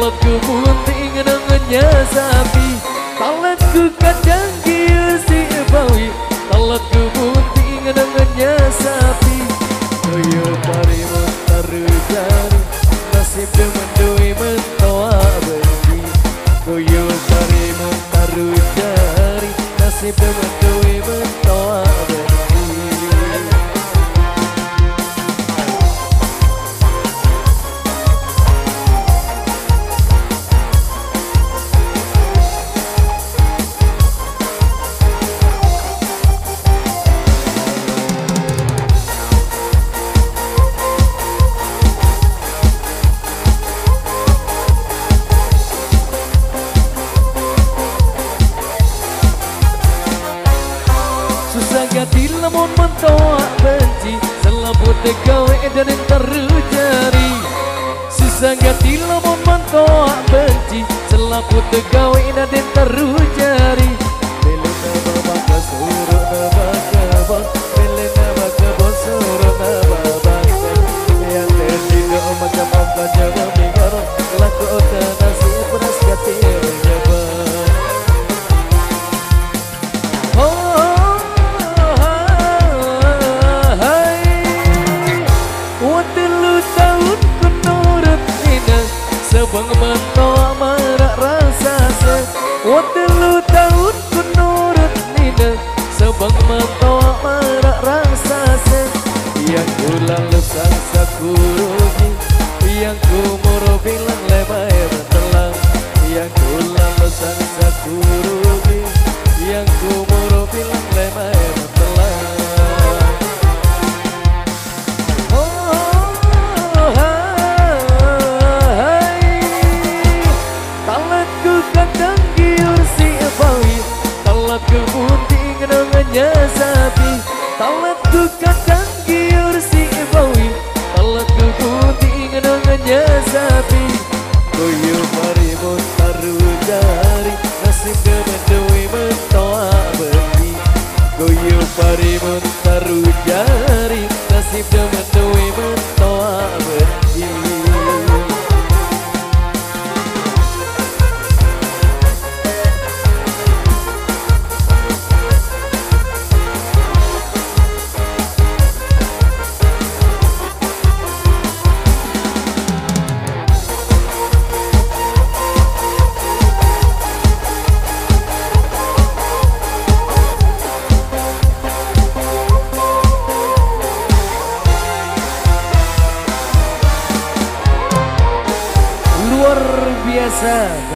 Talotku bunting nengennya sapi, talotku kadang kieu si bawi. Talotku bunting nengennya sapi, koyo parimun tarujari, nasib demendui mentoa benci. Koyo parimun tarujari, nasib demendui mentoa benci. Susah gati lamun mentoa benci, selaput gawe dan terjari. Susah gati lamun mentoa benci, selaput gawe dan terjari. Beli nama bangga suruh nama kebon, beli nama kebon suruh nama bangga. Yang tertidur macam apa jawa mingaro, laku otanasi pedas gati menyebar. Sebang mentoa marak rasa se, watelu tahun ku nurut nina. Sebang mentoa marak rasa se, yang ku lalu sangsa ku rugi, yang ku moro bilang lebay mentelang. Yang ku lalu sangsa ku rugi, yang ku moro bilang lebay mentelang. Talotku bunting nengennya sapi, talotku kadang giur si bawi. Talotku bunting nengennya sapi, koyo parimun tarujari, nasib demendui mentoa benci. Koyo parimun tarujari, nasib demendui mentoa benci. Luar biasa.